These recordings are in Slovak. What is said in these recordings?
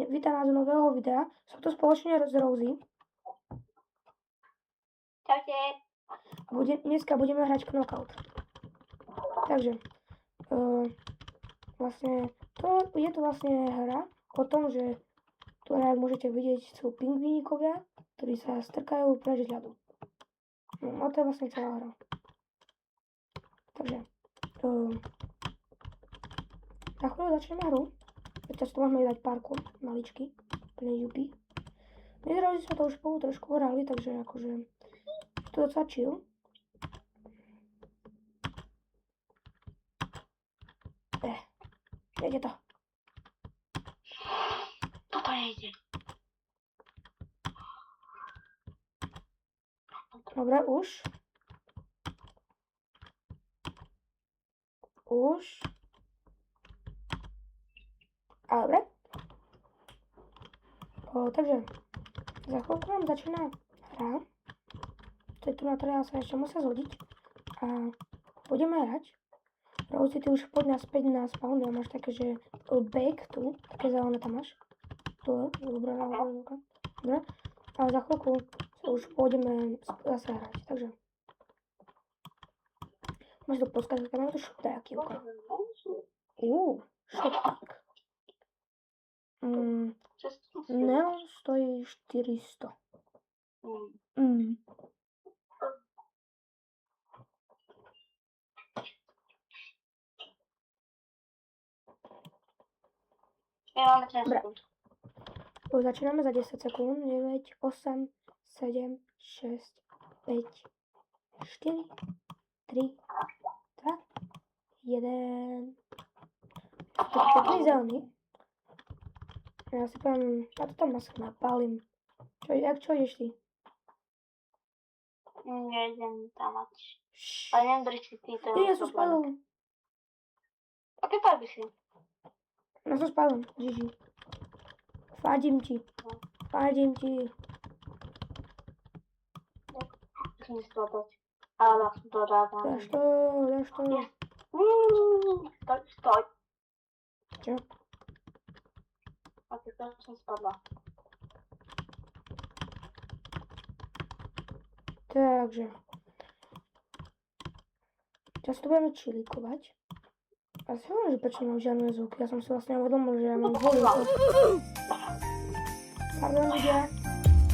vítam vás do nového videa. Som tu spoločne s Rosie. Čaute. Dneska budeme hrať Knockout. Takže, vlastne, je to vlastne hra o tom, že tu, jak môžete vidieť, sú pingvínikovia, ktorí sa strkajú preč z ľadu. No to je vlastne celá hra. Takže, za chvíľu začneme hru. Teraz tu môžeme dať parkour, maličky, plne juby. My s Rosie sme to už spolu trošku hrali, takže akože to docela chill. Nejde to. Toto nejde. Dobre, už. A dobre. Takže, za chvíľku nám začína hra. To je tu na ktoré sa ešte musia zhodiť. A budeme hrať. Rosie, ty už poď naspäť na spawn, ja máš také, že back tu, také zelené tam máš. Tu, dobré, dobre. A za chvíľku sa už pôjdeme zase hrať, takže. Máš to podskazať, máme tu šutáky. Šuták. Neon stojí 400. Dobre. Začíname za 10 sekúnd. 9, 8, 7, 6, 5, 4, 3, 2, 1. To je pekný zelený. Ja si poviem, ja to tam asi napálim. Čo ideš ty? Nejdem tam mať. Ale neviem, ktorý si ty to... Ja som spadol. A ty padli si. Ja som spadol, Gigi. Fádím ti. Musím spadať. Ale dá som to rád. Dáš to. Stoj. Čo? A ty to som spadla. Takže. Teraz to budeme čilikovať. A si hovorím, že prečo nemám žiadne zvuky. Ja som si vlastne uvedomil, že ja mám volume. Pardon ľudia.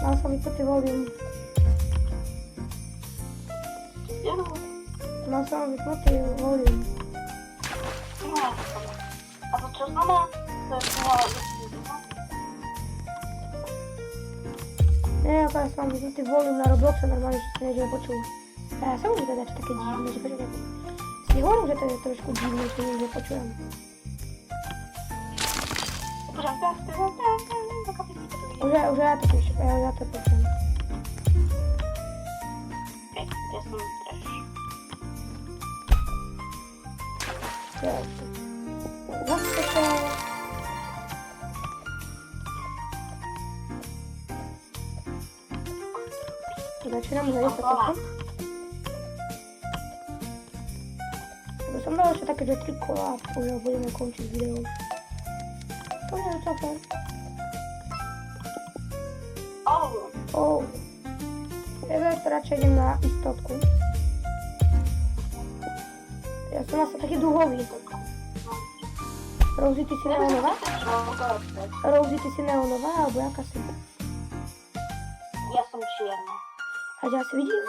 Mal som vypnutý volume. Mal som vypnutý volume. A to čo znamená? To je znamená, že si Nie, ja som vypnutý volume na Robloxe, normálne, že si nežije počul. A ja sa môžem teda také divné, že počujem. Si hovorím, že to je trošku divné, že nežije počujem. Už ja to píšem, ja to počujem. Ja som trash. Zase to... Začínam za 10 sekúnd. Som dal ešte také, že 3 kola a už budeme končiť video. To nie je to fér. Ja to radšej idem na istotku. Ja som asi taký duhový. Rosie, ty si neonová? Rosie, ty si neonová, alebo jaká si? Ja som čierna. A ja si vidím?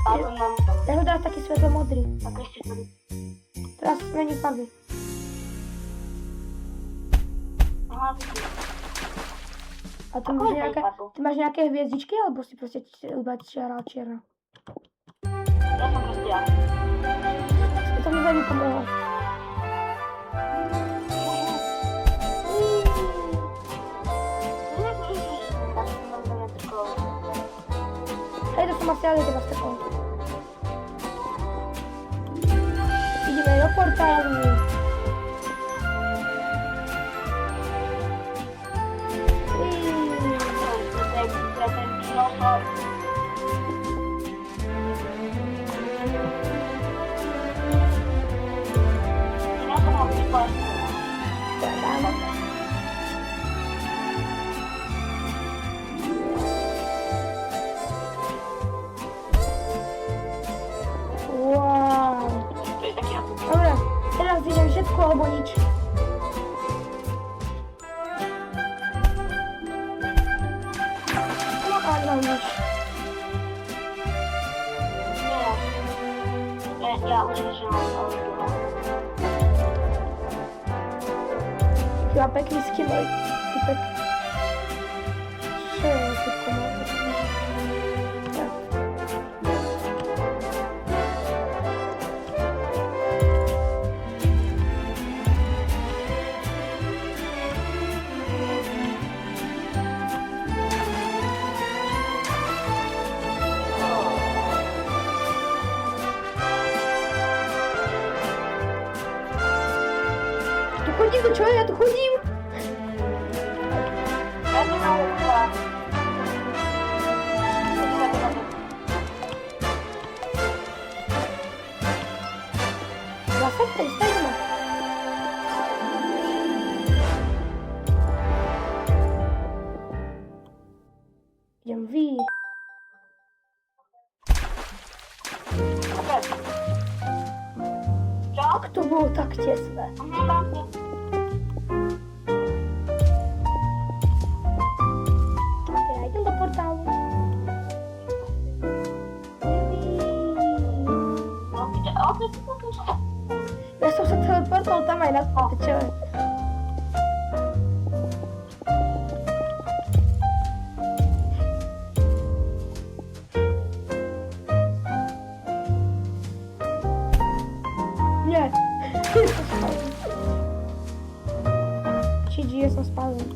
Ale mám to. Ja ho dám taký svetlo modrý. Tak ešte to. Teraz zmení farby. Aha, vidím. A ty máš nejaké hviezdičky, alebo si proste iba čierna? Ja som proste ja. To mi veľmi pomohlo. Hej, to som asi ale teba strkol. Ideme do portálu. ja przeżyłam. Chyba pekli skinął. Typek. Szybko mogę. Tak. Tu chodzi do czego ja tu chodził? Ja nie mam chyba. Lasek to jest tajna. Idziemy w. Okej. Co? Jak to było tak ciasne? Ja idę do portalu. Ja sam się teleportał tam, a ja nas potyczyłem. Nie. Jestem spadłem. GG, jestem spadłem.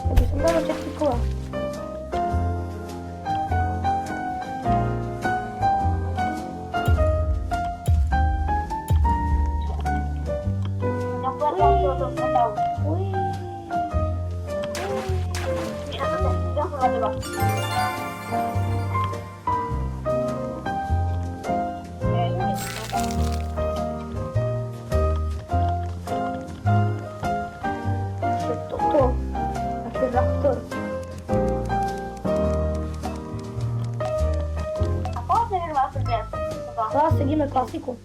Jakby są dobre ciepłe koła. Ui. To. Taki raptor. Teraz seguimy klasiku.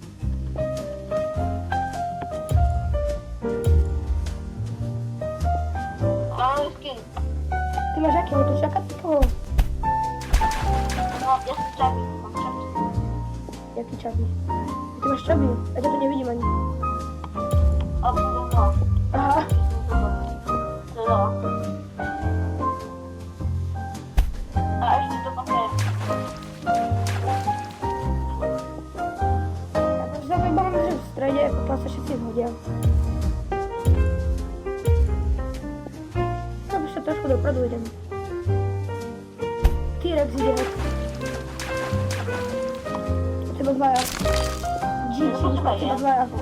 Ty masz jakie? No to czeka tylko. Jaki czarny? Ty masz czarny. Ja to nie widzimy ani. Aha. Ja to zabywam, że w stronie po prostu się zgodziłem. No jeszcze troszkę do przodu idziemy. T-Rex idzie. Chyba dwa razy. Chyba dwa razy.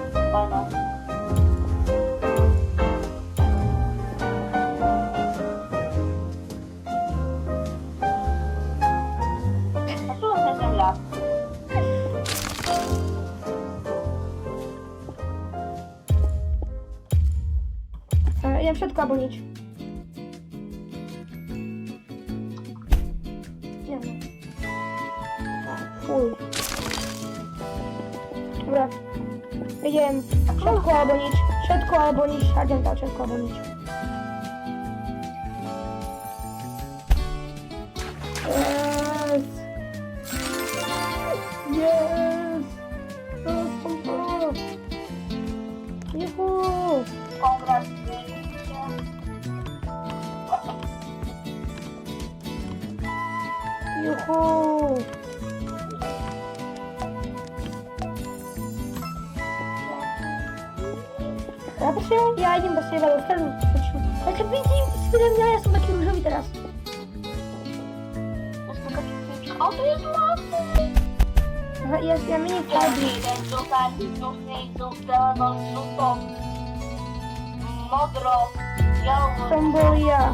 Ja w środku albo nic. Nie wiem. Fuj. Dobra. Jedziemy. Środku albo nic. Środku albo nic. Agenta, środku albo nic. Yes. Yes. Juhu. Juhu. Ja proszę, ja idę do siebie do celu. Jak widzicie, ja są takie różowi teraz. O, to jest ładny! Aha, ja mini fajny. Modro, biało, Tombolia.